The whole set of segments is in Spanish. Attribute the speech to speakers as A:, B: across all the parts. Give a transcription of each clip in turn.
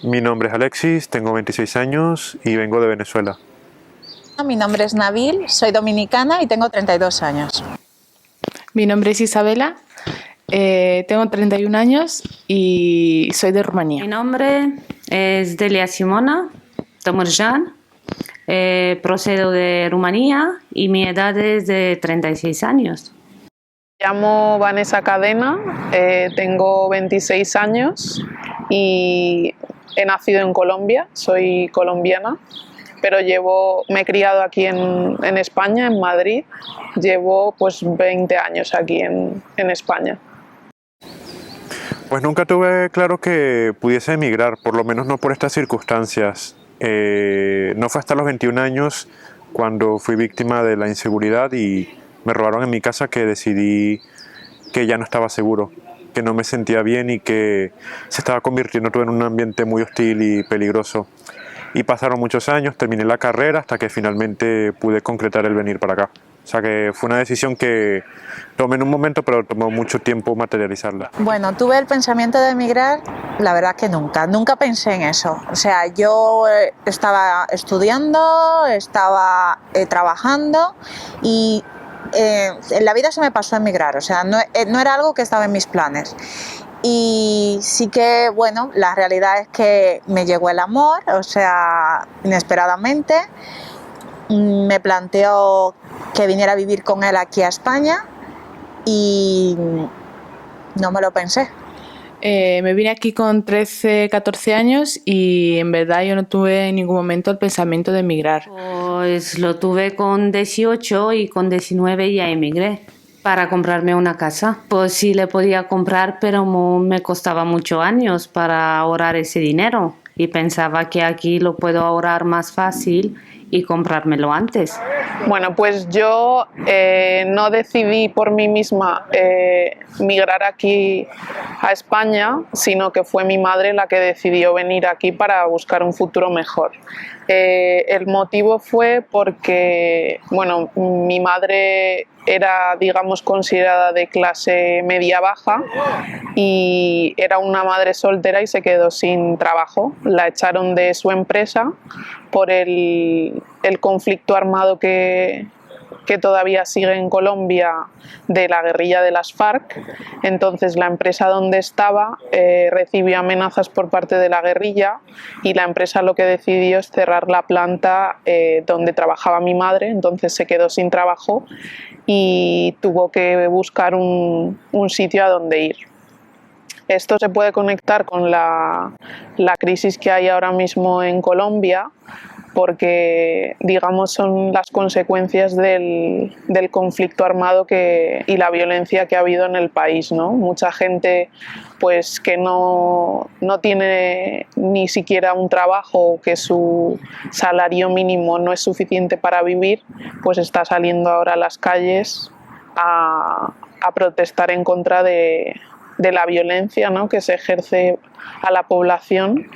A: Mi nombre es Alexis, tengo 26 años y vengo de Venezuela.
B: Mi nombre es Nabil, soy dominicana y tengo 32 años.
C: Mi nombre es Isabela, tengo 31 años y soy de Rumanía.
D: Mi nombre es Delia Simona Tămărjan, procedo de Rumanía y mi edad es de 36 años.
E: Me llamo Vanessa Cadena, tengo 26 años y he nacido en Colombia, soy colombiana, pero me he criado aquí en España, en Madrid, llevo pues 20 años aquí en España.
A: Pues nunca tuve claro que pudiese emigrar, por lo menos no por estas circunstancias. No fue hasta los 21 años cuando fui víctima de la inseguridad y me robaron en mi casa que decidí que ya no estaba seguro, que no me sentía bien y que se estaba convirtiendo todo en un ambiente muy hostil y peligroso. Y pasaron muchos años, terminé la carrera hasta que finalmente pude concretar el venir para acá. O sea que fue una decisión que tomé en un momento, pero tomó mucho tiempo materializarla.
B: Bueno, tuve el pensamiento de emigrar, la verdad que nunca pensé en eso. O sea, yo estaba estudiando, estaba trabajando y en la vida se me pasó a emigrar, o sea, no era algo que estaba en mis planes. Y sí que, bueno, la realidad es que me llegó el amor, o sea, inesperadamente. Me planteó que viniera a vivir con él aquí a España y no me lo pensé.
C: Me vine aquí con 13, 14 años y en verdad yo no tuve en ningún momento el pensamiento de emigrar.
D: Pues lo tuve con 18 y con 19 ya emigré para comprarme una casa. Pues sí le podía comprar, pero me costaba muchos años para ahorrar ese dinero y pensaba que aquí lo puedo ahorrar más fácil y comprármelo antes.
E: Bueno, pues yo no decidí por mí misma migrar aquí a España, sino que fue mi madre la que decidió venir aquí para buscar un futuro mejor. El motivo fue porque, bueno, mi madre era, digamos, considerada de clase media-baja y era una madre soltera y se quedó sin trabajo. La echaron de su empresa por el conflicto armado que todavía sigue en Colombia de la guerrilla de las FARC. Entonces la empresa donde estaba recibió amenazas por parte de la guerrilla y la empresa lo que decidió es cerrar la planta donde trabajaba mi madre, entonces se quedó sin trabajo y tuvo que buscar un sitio a donde ir. Esto se puede conectar con la crisis que hay ahora mismo en Colombia, porque, digamos, son las consecuencias del conflicto armado y la violencia que ha habido en el país, ¿no? Mucha gente pues, que no tiene ni siquiera un trabajo, que su salario mínimo no es suficiente para vivir, pues está saliendo ahora a las calles a protestar en contra de la violencia, ¿no?, que se ejerce a la población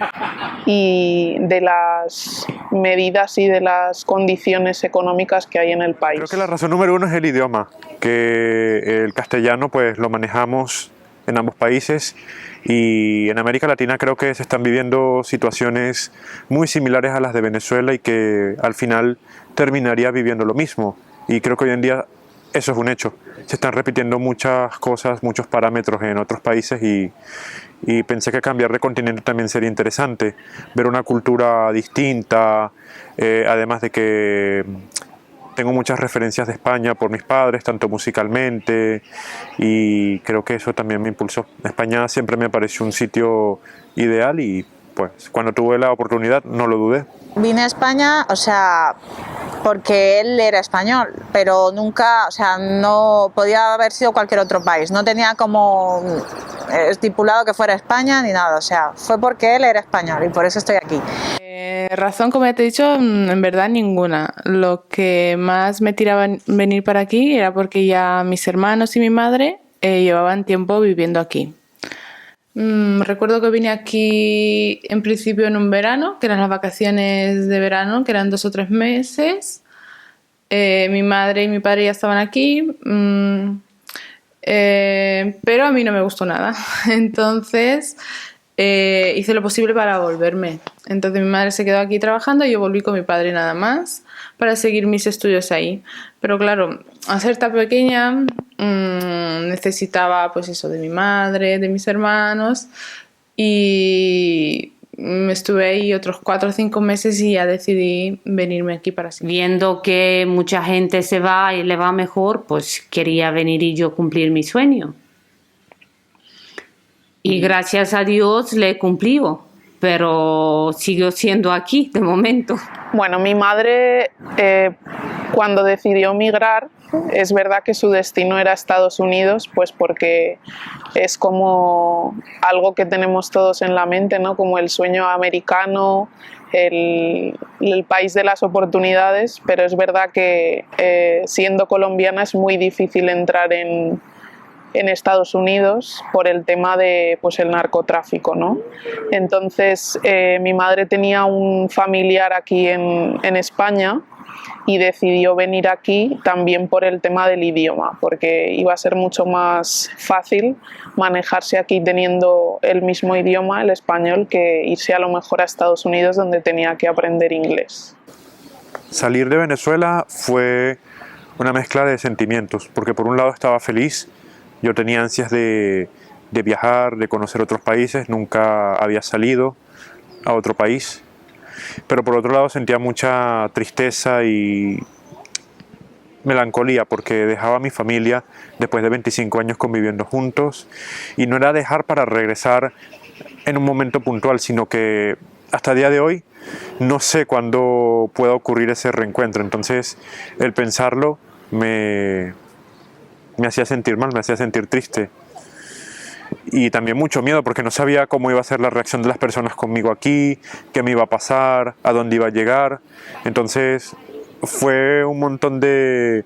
E: y de las medidas y de las condiciones económicas que hay en el país.
A: Creo que la razón número uno es el idioma, que el castellano pues lo manejamos en ambos países y en América Latina creo que se están viviendo situaciones muy similares a las de Venezuela y que al final terminaría viviendo lo mismo, y creo que hoy en día eso es un hecho. Se están repitiendo muchas cosas, muchos parámetros en otros países y pensé que cambiar de continente también sería interesante, ver una cultura distinta, además de que tengo muchas referencias de España por mis padres, tanto musicalmente, y creo que eso también me impulsó. España siempre me pareció un sitio ideal y pues cuando tuve la oportunidad no lo dudé.
B: Vine a España, o sea, porque él era español, pero nunca, o sea, no podía haber sido cualquier otro país, no tenía como estipulado que fuera España ni nada, o sea, fue porque él era español y por eso estoy aquí.
C: Razón, como ya te he dicho, en verdad ninguna. Lo que más me tiraba en venir para aquí era porque ya mis hermanos y mi madre llevaban tiempo viviendo aquí. Recuerdo que vine aquí en principio en un verano, que eran las vacaciones de verano, que eran 2 o 3 meses. Mi madre y mi padre ya estaban aquí, pero a mí no me gustó nada. Entonces hice lo posible para volverme. Entonces mi madre se quedó aquí trabajando y yo volví con mi padre nada más para seguir mis estudios ahí. Pero claro, al ser tan pequeña necesitaba pues eso de mi madre, de mis hermanos y estuve ahí otros 4 o 5 meses y ya decidí venirme aquí para siempre.
D: Viendo que mucha gente se va y le va mejor, pues quería venir y yo cumplir mi sueño. Y gracias a Dios le he cumplido, pero sigo siendo aquí de momento.
E: Bueno, mi madre cuando decidió migrar, es verdad que su destino era Estados Unidos, pues porque es como algo que tenemos todos en la mente, ¿no? Como el sueño americano, el país de las oportunidades, pero es verdad que siendo colombiana es muy difícil entrar en Estados Unidos por el tema de pues, el narcotráfico, ¿no? Entonces mi madre tenía un familiar aquí en España y decidió venir aquí también por el tema del idioma, porque iba a ser mucho más fácil manejarse aquí teniendo el mismo idioma, el español, que irse a lo mejor a Estados Unidos donde tenía que aprender inglés.
A: Salir de Venezuela fue una mezcla de sentimientos, porque por un lado estaba feliz. Yo tenía ansias de viajar, de conocer otros países, nunca había salido a otro país. Pero por otro lado sentía mucha tristeza y melancolía porque dejaba a mi familia después de 25 años conviviendo juntos. Y no era dejar para regresar en un momento puntual, sino que hasta el día de hoy no sé cuándo pueda ocurrir ese reencuentro. Entonces el pensarlo me hacía sentir mal, me hacía sentir triste y también mucho miedo porque no sabía cómo iba a ser la reacción de las personas conmigo aquí, qué me iba a pasar, a dónde iba a llegar. Entonces fue un montón de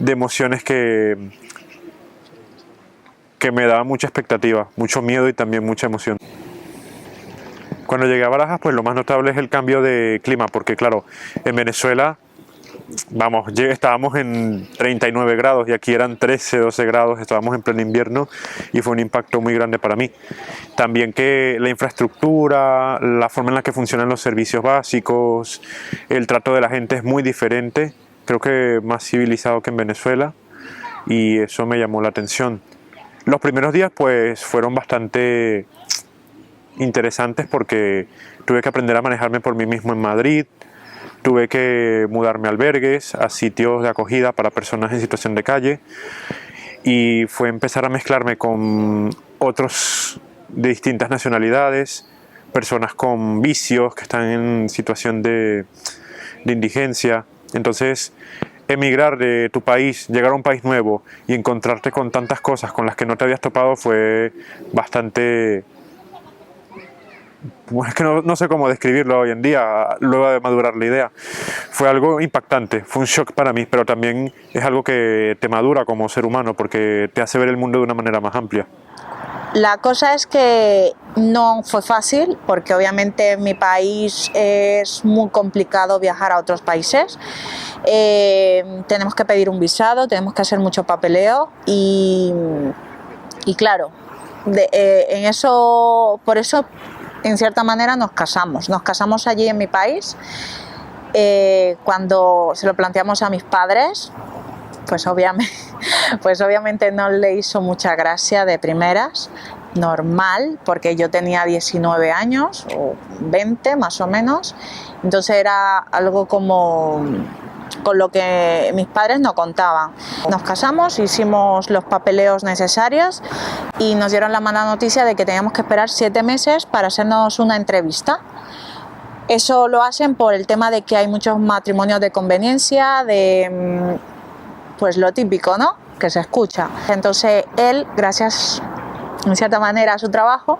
A: emociones que me daba mucha expectativa, mucho miedo y también mucha emoción. Cuando llegué a Barajas, pues lo más notable es el cambio de clima, porque claro, en Venezuela estábamos en 39 grados y aquí eran 13, 12 grados, estábamos en pleno invierno y fue un impacto muy grande para mí. También que la infraestructura, la forma en la que funcionan los servicios básicos, el trato de la gente es muy diferente, creo que más civilizado que en Venezuela y eso me llamó la atención. Los primeros días pues fueron bastante interesantes porque tuve que aprender a manejarme por mí mismo en Madrid. Tuve que mudarme a albergues, a sitios de acogida para personas en situación de calle y fue empezar a mezclarme con otros de distintas nacionalidades, personas con vicios que están en situación de indigencia. Entonces, emigrar de tu país, llegar a un país nuevo y encontrarte con tantas cosas con las que no te habías topado fue bastante... Bueno, es que no sé cómo describirlo hoy en día, luego de madurar la idea. Fue algo impactante, fue un shock para mí, pero también es algo que te madura como ser humano porque te hace ver el mundo de una manera más amplia.
B: La cosa es que no fue fácil porque obviamente en mi país es muy complicado viajar a otros países. Tenemos que pedir un visado, tenemos que hacer mucho papeleo y claro, por eso en cierta manera nos casamos allí en mi país. Cuando se lo planteamos a mis padres, pues obviamente no le hizo mucha gracia de primeras, normal, porque yo tenía 19 años o 20 más o menos, entonces era algo como con lo que mis padres no contaban. Nos casamos, hicimos los papeleos necesarios y nos dieron la mala noticia de que teníamos que esperar 7 meses para hacernos una entrevista. Eso lo hacen por el tema de que hay muchos matrimonios de conveniencia, de pues lo típico, ¿no? Que se escucha. Entonces él, gracias en cierta manera a su trabajo,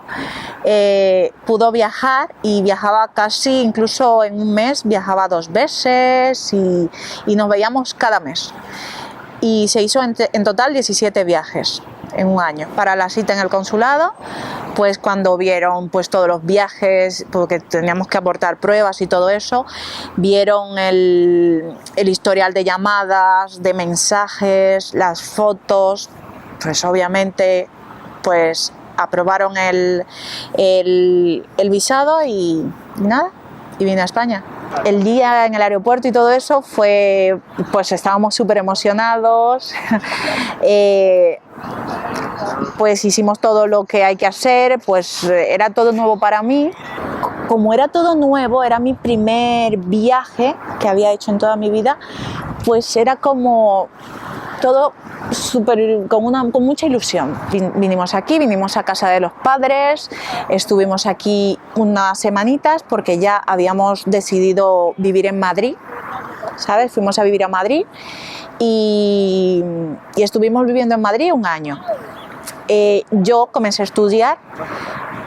B: pudo viajar y viajaba casi, incluso en un mes, viajaba 2 veces y nos veíamos cada mes. Y se hizo en total 17 viajes en un año. Para la cita en el consulado, pues cuando vieron pues todos los viajes, porque teníamos que aportar pruebas y todo eso, vieron el historial de llamadas, de mensajes, las fotos, pues obviamente pues aprobaron el visado y nada, y vine a España. El día en el aeropuerto y todo eso fue, pues estábamos súper emocionados, pues hicimos todo lo que hay que hacer, pues era todo nuevo para mí. Como era todo nuevo, era mi primer viaje que había hecho en toda mi vida, pues era como todo súper, con mucha ilusión. Vinimos aquí, vinimos a casa de los padres, estuvimos aquí unas semanitas porque ya habíamos decidido vivir en Madrid, ¿sabes? Fuimos a vivir a Madrid y estuvimos viviendo en Madrid un año. Yo comencé a estudiar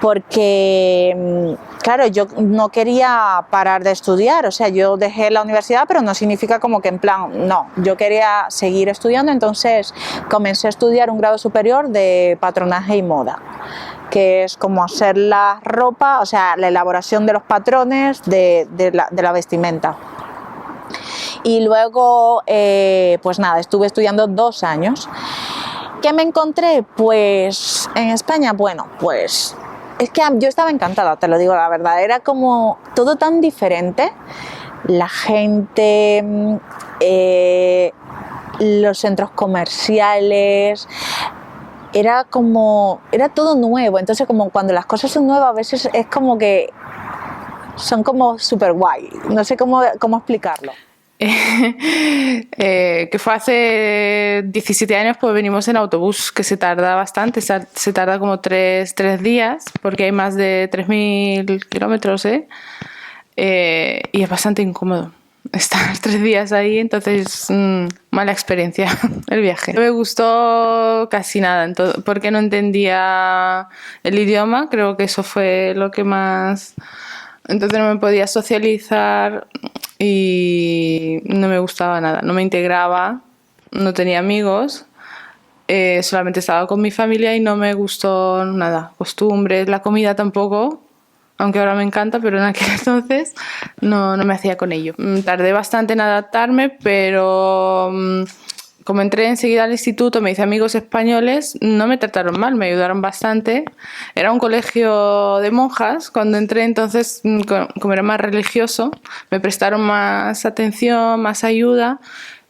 B: porque, claro, yo no quería parar de estudiar, o sea, yo dejé la universidad, pero no significa como que en plan, no, yo quería seguir estudiando, entonces comencé a estudiar un grado superior de patronaje y moda, que es como hacer la ropa, o sea, la elaboración de los patrones de la vestimenta. Y luego, pues nada, estuve estudiando 2 años. ¿Qué me encontré? Pues en España, bueno, pues es que yo estaba encantada, te lo digo la verdad, era como todo tan diferente, la gente, los centros comerciales, era todo nuevo, entonces como cuando las cosas son nuevas a veces es como que son como súper guay, no sé cómo explicarlo.
C: Que fue hace 17 años, pues venimos en autobús, que se tarda bastante, se tarda como 3 días, porque hay más de 3.000 kilómetros, y es bastante incómodo estar 3 días ahí, entonces mala experiencia el viaje. No me gustó casi nada, porque no entendía el idioma, creo que eso fue lo que más... Entonces no me podía socializar y no me gustaba nada, no me integraba, no tenía amigos, solamente estaba con mi familia y no me gustó nada, costumbres, la comida tampoco, aunque ahora me encanta, pero en aquel entonces no me hacía con ello. Tardé bastante en adaptarme, pero como entré enseguida al instituto, me hice amigos españoles, no me trataron mal, me ayudaron bastante. Era un colegio de monjas cuando entré, entonces como era más religioso, me prestaron más atención, más ayuda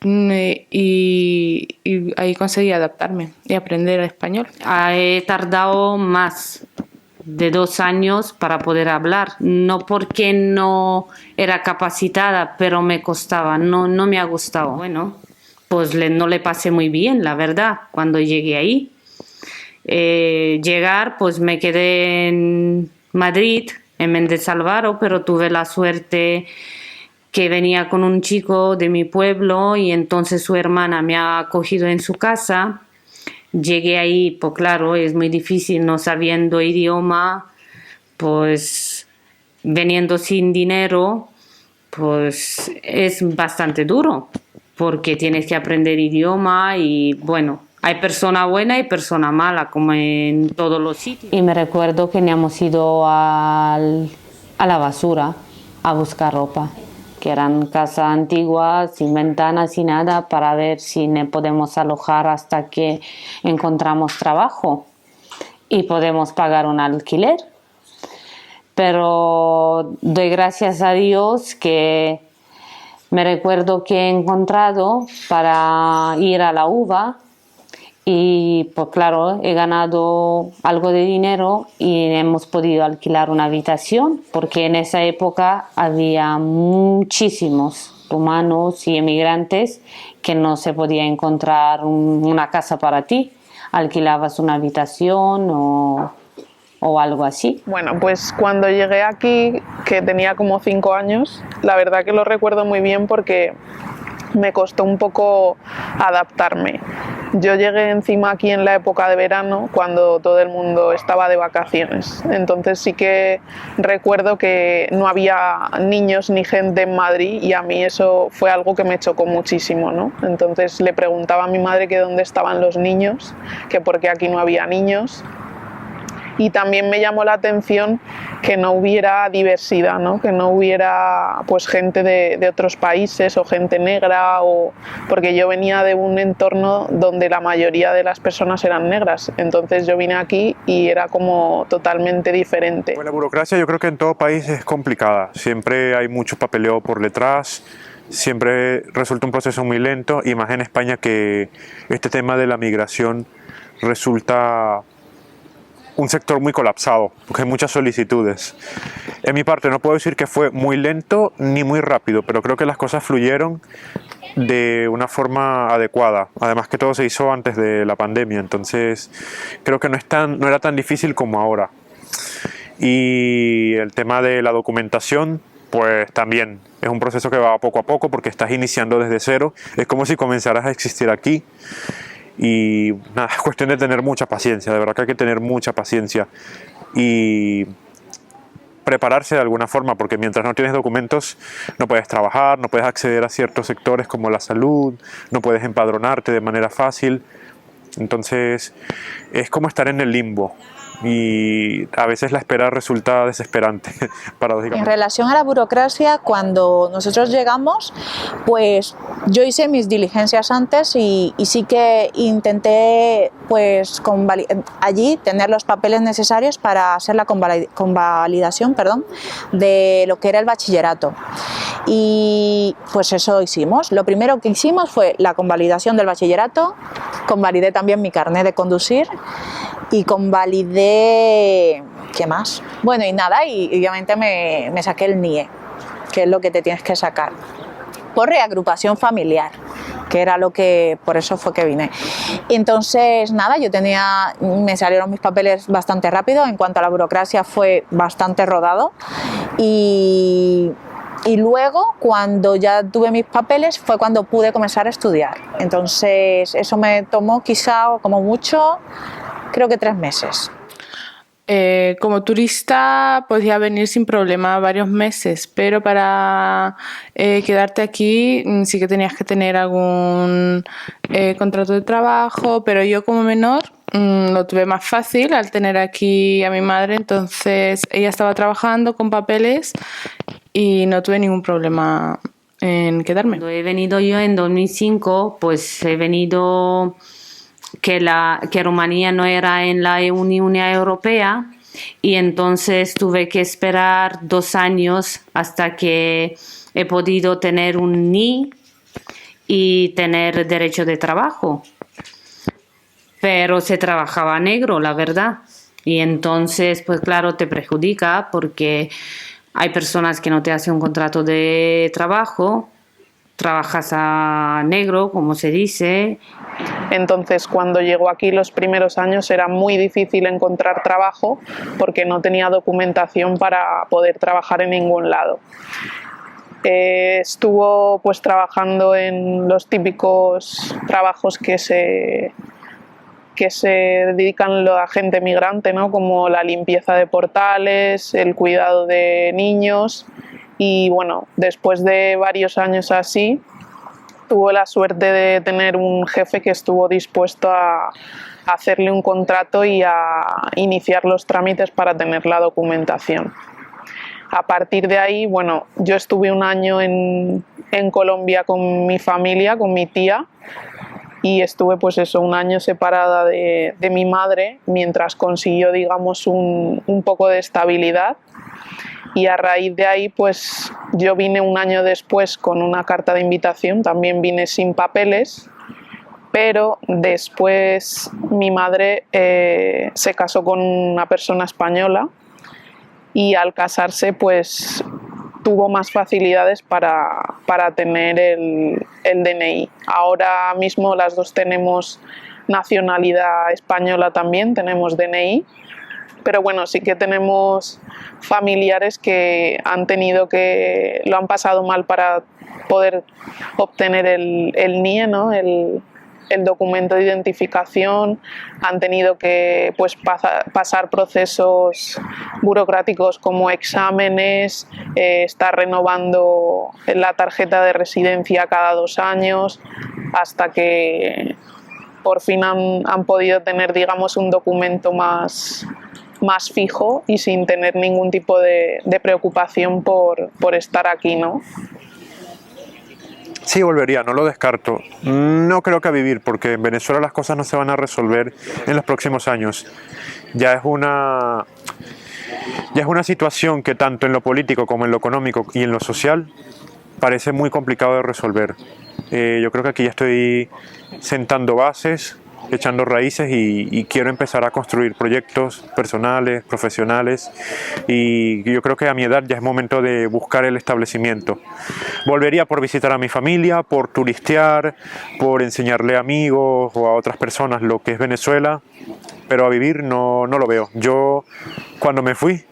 C: y ahí conseguí adaptarme y aprender español.
D: He tardado más de 2 años para poder hablar, no porque no era capacitada, pero me costaba, no me ha gustado. Bueno, pues no le pasé muy bien, la verdad, cuando llegué ahí. Llegar, pues me quedé en Madrid, en Méndez Álvaro, pero tuve la suerte que venía con un chico de mi pueblo y entonces su hermana me ha acogido en su casa. Llegué ahí, pues claro, es muy difícil, no sabiendo idioma, pues veniendo sin dinero, pues es bastante duro, porque tienes que aprender idioma y bueno, hay persona buena y persona mala, como en todos los sitios. Y me recuerdo que hemos ido a la basura a buscar ropa, que eran casas antiguas, sin ventanas y nada, para ver si nos podemos alojar hasta que encontramos trabajo y podemos pagar un alquiler. Pero doy gracias a Dios que me recuerdo que he encontrado para ir a la UVA y pues claro, he ganado algo de dinero y hemos podido alquilar una habitación, porque en esa época había muchísimos rumanos y emigrantes que no se podía encontrar una casa para ti. Alquilabas una habitación o algo así.
E: Bueno, pues cuando llegué aquí, que tenía como 5 años, la verdad que lo recuerdo muy bien porque me costó un poco adaptarme. Yo llegué encima aquí en la época de verano, cuando todo el mundo estaba de vacaciones. Entonces sí que recuerdo que no había niños ni gente en Madrid y a mí eso fue algo que me chocó muchísimo, ¿no? Entonces le preguntaba a mi madre que dónde estaban los niños, que por qué aquí no había niños. Y también me llamó la atención que no hubiera diversidad, ¿no? Que no hubiera pues gente de otros países o gente negra, porque yo venía de un entorno donde la mayoría de las personas eran negras, entonces yo vine aquí y era como totalmente diferente.
A: Pues la burocracia yo creo que en todo país es complicada, siempre hay mucho papeleo por detrás, siempre resulta un proceso muy lento, y más en España, que este tema de la migración resulta un sector muy colapsado, porque hay muchas solicitudes. En mi parte no puedo decir que fue muy lento ni muy rápido, pero creo que las cosas fluyeron de una forma adecuada. Además que todo se hizo antes de la pandemia, entonces creo que no era tan difícil como ahora. Y el tema de la documentación, pues también es un proceso que va poco a poco, porque estás iniciando desde cero. Es como si comenzaras a existir aquí. Y nada, es cuestión de tener mucha paciencia, de verdad que hay que tener mucha paciencia y prepararse de alguna forma, porque mientras no tienes documentos no puedes trabajar, no puedes acceder a ciertos sectores como la salud, no puedes empadronarte de manera fácil. Entonces es como estar en el limbo, y a veces la espera resulta desesperante,
B: En
A: paradójicamente.
B: relación a la burocracia, cuando nosotros llegamos, pues yo hice mis diligencias antes y sí que intenté pues allí tener los papeles necesarios para hacer la convalidación, de lo que era el bachillerato. Y pues eso hicimos. Lo primero que hicimos fue la convalidación del bachillerato, convalidé también mi carnet de conducir y convalidé, ¿qué más? Bueno, y nada, y obviamente me saqué el NIE, que es lo que te tienes que sacar, por reagrupación familiar, que era lo que, por eso fue que vine. Entonces, nada, me salieron mis papeles bastante rápido, en cuanto a la burocracia fue bastante rodado, y luego, cuando ya tuve mis papeles, fue cuando pude comenzar a estudiar. Entonces, eso me tomó quizá, como mucho, creo que 3 meses.
C: Como turista podía venir sin problema varios meses, pero para quedarte aquí sí que tenías que tener algún contrato de trabajo, pero yo como menor lo tuve más fácil al tener aquí a mi madre, entonces ella estaba trabajando con papeles y no tuve ningún problema en quedarme.
D: Cuando he venido yo en 2005, pues he venido que Rumanía no era en la Unión Europea, y entonces tuve que esperar 2 años hasta que he podido tener un NIE y tener derecho de trabajo. Pero se trabajaba negro, la verdad. Y entonces, pues claro, te perjudica porque hay personas que no te hacen un contrato de trabajo, trabajas a negro, como se dice.
E: Entonces, cuando llegó aquí los primeros años era muy difícil encontrar trabajo porque no tenía documentación para poder trabajar en ningún lado. Estuvo pues trabajando en los típicos trabajos que se dedican a la gente migrante, ¿no? Como la limpieza de portales, el cuidado de niños, y bueno, después de varios años así, tuvo la suerte de tener un jefe que estuvo dispuesto a hacerle un contrato y a iniciar los trámites para tener la documentación. A partir de ahí, bueno, yo estuve un año en Colombia con mi familia, con mi tía, y estuve pues eso, un año separada de mi madre mientras consiguió, digamos, un poco de estabilidad. Y a raíz de ahí pues yo vine un año después con una carta de invitación, también vine sin papeles, pero después mi madre se casó con una persona española y al casarse pues tuvo más facilidades para tener el DNI. Ahora mismo las dos tenemos nacionalidad española también, tenemos DNI, pero bueno, sí que tenemos familiares que lo han pasado mal para poder obtener el NIE, ¿no? El documento de identificación, han tenido que pues, pasar procesos burocráticos como exámenes, estar renovando la tarjeta de residencia cada 2 años, hasta que por fin han podido tener, digamos, un documento más más fijo y sin tener ningún tipo de preocupación por estar aquí, ¿no?
A: Sí, volvería, no lo descarto. No creo que a vivir, porque en Venezuela las cosas no se van a resolver en los próximos años. Ya es una, ya es una situación que tanto en lo político como en lo económico y en lo social parece muy complicado de resolver. Yo creo que aquí ya estoy sentando bases, echando raíces y quiero empezar a construir proyectos personales, profesionales, y yo creo que a mi edad ya es momento de buscar el establecimiento. Volvería por visitar a mi familia, por turistear, por enseñarle a amigos o a otras personas lo que es Venezuela, pero a vivir no lo veo. Yo cuando me fui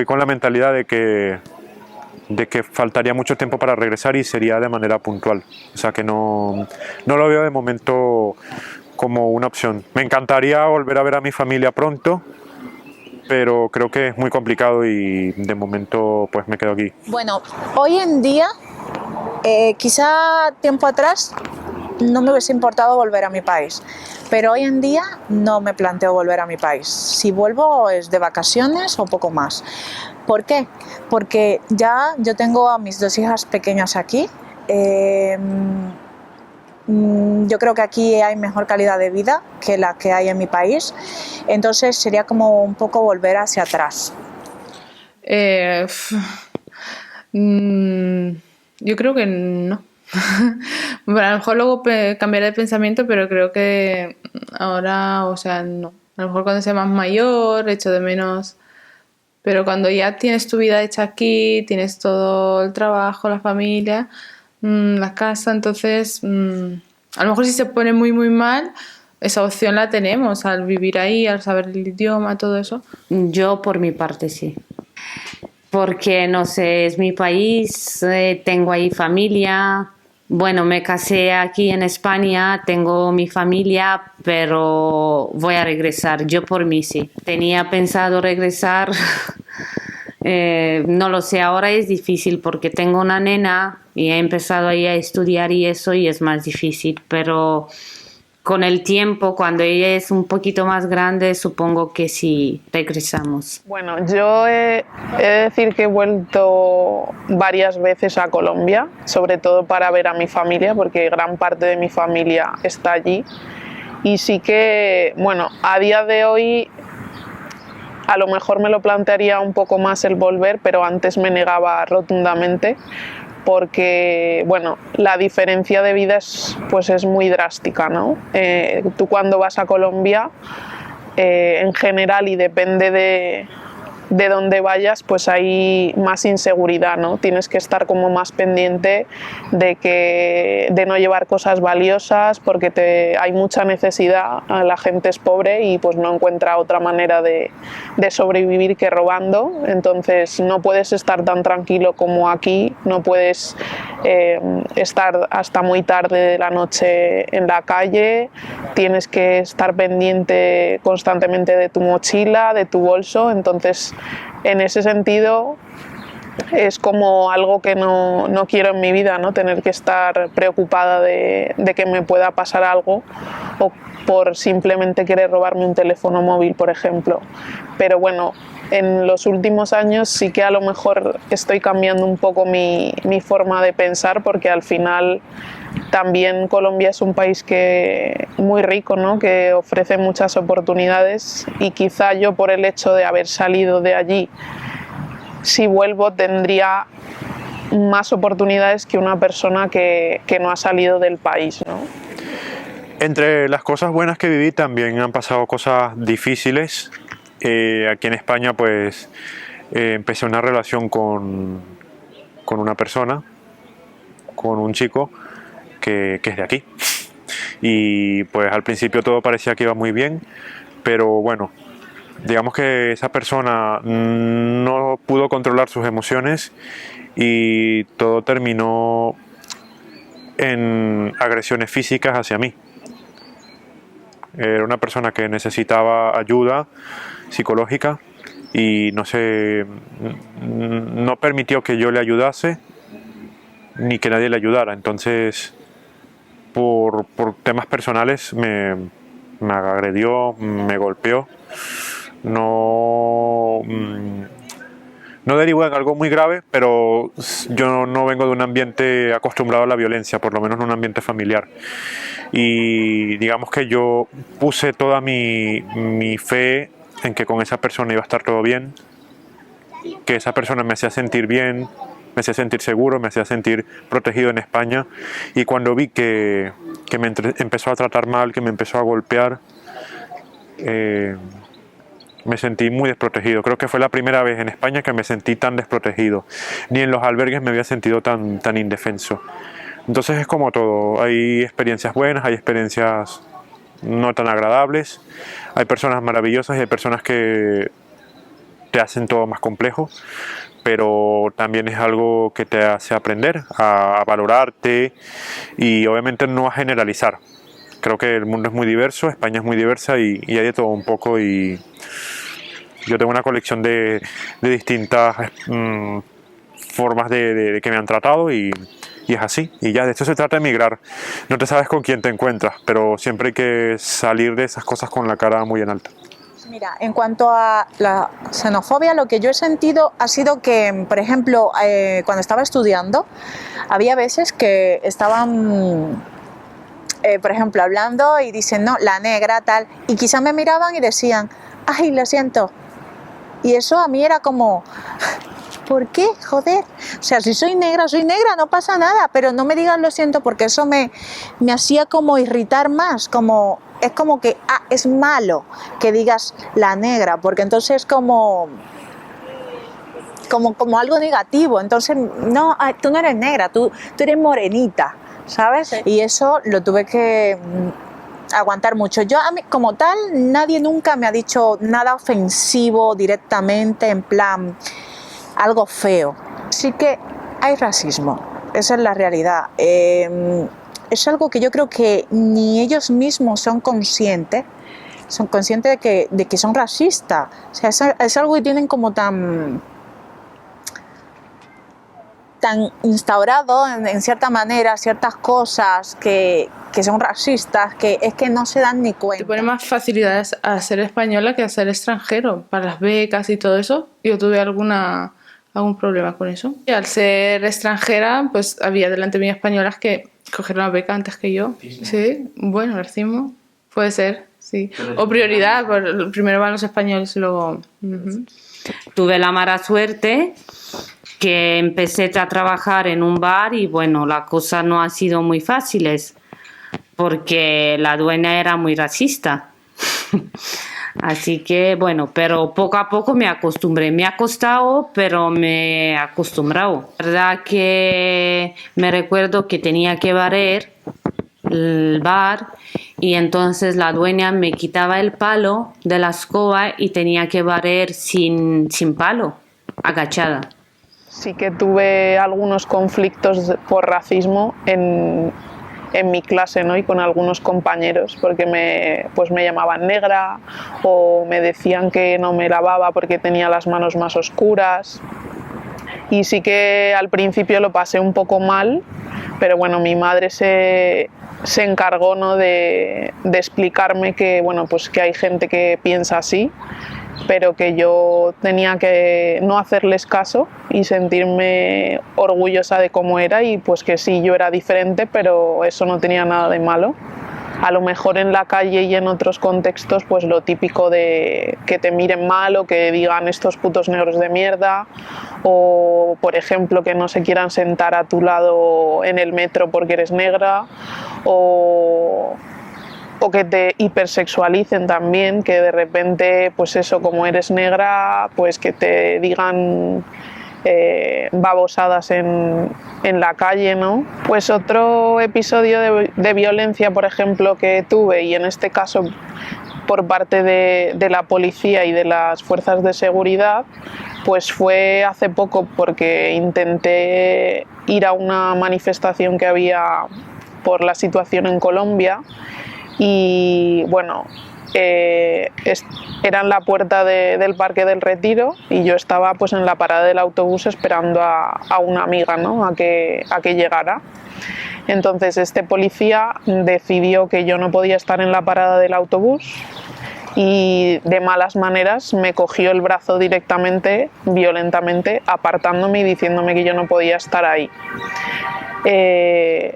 A: con la mentalidad de que faltaría mucho tiempo para regresar y sería de manera puntual. O sea que no lo veo de momento como una opción. Me encantaría volver a ver a mi familia pronto, pero creo que es muy complicado y de momento pues me quedo aquí.
B: Bueno, hoy en día, quizá tiempo atrás, no me hubiese importado volver a mi país, pero hoy en día no me planteo volver a mi país. Si vuelvo es de vacaciones o poco más. ¿Por qué? Porque ya yo tengo a mis 2 hijas pequeñas aquí. Yo creo que aquí hay mejor calidad de vida que la que hay en mi país, entonces sería como un poco volver hacia atrás.
C: Eh, f- mm, yo creo que no. Bueno, a lo mejor luego cambiaré de pensamiento, pero creo que ahora, o sea, no. A lo mejor cuando sea más mayor, echo de menos. Pero cuando ya tienes tu vida hecha aquí, tienes todo el trabajo, la familia, la casa, entonces a lo mejor si se pone muy muy mal, esa opción la tenemos al vivir ahí, al saber el idioma, todo eso.
D: Yo por mi parte sí. Porque no sé, es mi país, tengo ahí familia. Bueno, me casé aquí en España, tengo mi familia, pero voy a regresar. Yo por mí sí. Tenía pensado regresar. No lo sé, ahora es difícil porque tengo una nena y he empezado ahí a estudiar y eso y es más difícil, pero con el tiempo, cuando ella es un poquito más grande, supongo que sí regresamos.
E: Bueno, yo he de decir que he vuelto varias veces a Colombia, sobre todo para ver a mi familia, porque gran parte de mi familia está allí. Y sí que, bueno, a día de hoy a lo mejor me lo plantearía un poco más el volver, pero antes me negaba rotundamente porque, bueno, la diferencia de vida es muy drástica, ¿no? Tú cuando vas a Colombia, en general, y depende de dónde vayas, pues hay más inseguridad, ¿no? Tienes que estar como más pendiente de no llevar cosas valiosas porque hay mucha necesidad, la gente es pobre y pues no encuentra otra manera de sobrevivir que robando, entonces no puedes estar tan tranquilo como aquí, no puedes estar hasta muy tarde de la noche en la calle, tienes que estar pendiente constantemente de tu mochila, de tu bolso, entonces en ese sentido es como algo que no quiero en mi vida, ¿no? Tener que estar preocupada de que me pueda pasar algo o por simplemente querer robarme un teléfono móvil, por ejemplo. Pero bueno, en los últimos años sí que a lo mejor estoy cambiando un poco mi forma de pensar porque al final también Colombia es un país muy rico, ¿no? Que ofrece muchas oportunidades y quizá yo por el hecho de haber salido de allí, si vuelvo tendría más oportunidades que una persona que no ha salido del país, ¿no?
A: Entre las cosas buenas que viví también han pasado cosas difíciles. Aquí en España pues empecé una relación con una persona, con un chico que es de aquí. Y pues al principio todo parecía que iba muy bien, pero bueno, digamos que esa persona no pudo controlar sus emociones y todo terminó en agresiones físicas hacia mí. Era una persona que necesitaba ayuda psicológica y no permitió que yo le ayudase ni que nadie le ayudara. Entonces, por temas personales me agredió, me golpeó No, no derivó en algo muy grave, pero yo no vengo de un ambiente acostumbrado a la violencia, por lo menos en un ambiente familiar. Y digamos que yo puse toda mi fe en que con esa persona iba a estar todo bien, que esa persona me hacía sentir bien, me hacía sentir seguro, me hacía sentir protegido en España. Y cuando vi que empezó a tratar mal, que me empezó a golpear, me sentí muy desprotegido. Creo que fue la primera vez en España que me sentí tan desprotegido. Ni en los albergues me había sentido tan indefenso. Entonces es como todo. Hay experiencias buenas, hay experiencias no tan agradables. Hay personas maravillosas y hay personas que te hacen todo más complejo. Pero también es algo que te hace aprender a valorarte y obviamente no a generalizar. Creo que el mundo es muy diverso, España es muy diversa y hay de todo un poco, y yo tengo una colección de distintas formas de que me han tratado y es así. Y ya de esto se trata de emigrar. No te sabes con quién te encuentras, pero siempre hay que salir de esas cosas con la cara muy en alto.
B: Mira, en cuanto a la xenofobia, lo que yo he sentido ha sido que, por ejemplo, cuando estaba estudiando, había veces que estaban, por ejemplo, hablando y dicen, no, la negra, tal, y quizás me miraban y decían, ay, lo siento. Y eso a mí era como, ¿por qué? Joder. O sea, si soy negra, no pasa nada, pero no me digas lo siento, porque eso me hacía como irritar más, es como que es malo que digas la negra, porque entonces es como algo negativo. Entonces, no, tú no eres negra, tú eres morenita, ¿sabes? Sí. Y eso lo tuve que aguantar mucho. Yo, a mí, como tal, nadie nunca me ha dicho nada ofensivo directamente, en plan algo feo. Sí que hay racismo, esa es la realidad. Es algo que yo creo que ni ellos mismos son conscientes de que son racistas. O sea, es algo que tienen como tan instaurado en cierta manera, ciertas cosas que son racistas, que es que no se dan ni cuenta.
C: Te pone más facilidades a ser española que a ser extranjero, para las becas y todo eso. Yo tuve algún problema con eso. Y al ser extranjera, pues había delante mío españolas que cogieron la beca antes que yo. Sí, bueno, racismo, puede ser, sí. O prioridad, primero van los españoles y luego...
D: Tuve la mala suerte que empecé a trabajar en un bar y bueno, la cosa no ha sido muy fáciles porque la dueña era muy racista. Así que bueno, pero poco a poco me acostumbré. Me ha costado, pero me he acostumbrado. La verdad que me recuerdo que tenía que barrer el bar y entonces la dueña me quitaba el palo de la escoba y tenía que barrer sin palo, agachada.
E: Sí que tuve algunos conflictos por racismo en mi clase, ¿no? Y con algunos compañeros, porque me llamaban negra o me decían que no me lavaba porque tenía las manos más oscuras. Y sí que al principio lo pasé un poco mal, pero bueno, mi madre se encargó, ¿no? de explicarme que, bueno, pues que hay gente que piensa así, pero que yo tenía que no hacerles caso y sentirme orgullosa de cómo era, y pues que sí, yo era diferente, pero eso no tenía nada de malo. A lo mejor en la calle y en otros contextos, pues lo típico de que te miren mal o que digan estos putos negros de mierda, o por ejemplo que no se quieran sentar a tu lado en el metro porque eres negra, o que te hipersexualicen también, que de repente, pues eso, como eres negra, pues que te digan babosadas en la calle, ¿no? Pues otro episodio de violencia, por ejemplo, que tuve, y en este caso por parte de la policía y de las fuerzas de seguridad, pues fue hace poco, porque intenté ir a una manifestación que había por la situación en Colombia. Y bueno, era en la puerta del Parque del Retiro y yo estaba pues en la parada del autobús esperando a una amiga, ¿no? a que llegara. Entonces este policía decidió que yo no podía estar en la parada del autobús y de malas maneras me cogió el brazo directamente, violentamente, apartándome y diciéndome que yo no podía estar ahí.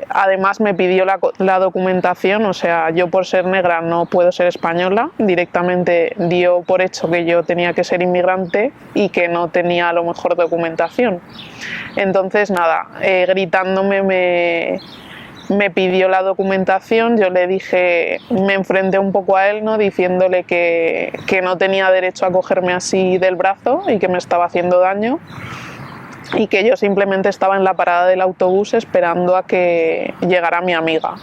E: Además me pidió la documentación, o sea, yo por ser negra no puedo ser española, directamente dio por hecho que yo tenía que ser inmigrante y que no tenía a lo mejor documentación. Entonces nada, gritándome me pidió la documentación, yo le dije, me enfrenté un poco a él, ¿no? Diciéndole que no tenía derecho a cogerme así del brazo y que me estaba haciendo daño, y que yo simplemente estaba en la parada del autobús esperando a que llegara mi amiga.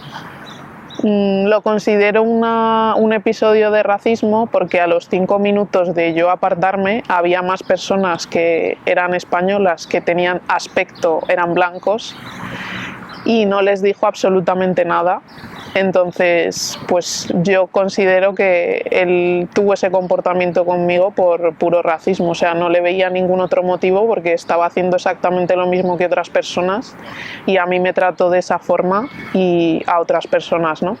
E: Lo considero un episodio de racismo porque a los 5 minutos de yo apartarme había más personas que eran españolas, que tenían aspecto, eran blancos, y no les dijo absolutamente nada. Entonces, pues yo considero que él tuvo ese comportamiento conmigo por puro racismo, o sea, no le veía ningún otro motivo porque estaba haciendo exactamente lo mismo que otras personas y a mí me trató de esa forma y a otras personas, ¿no?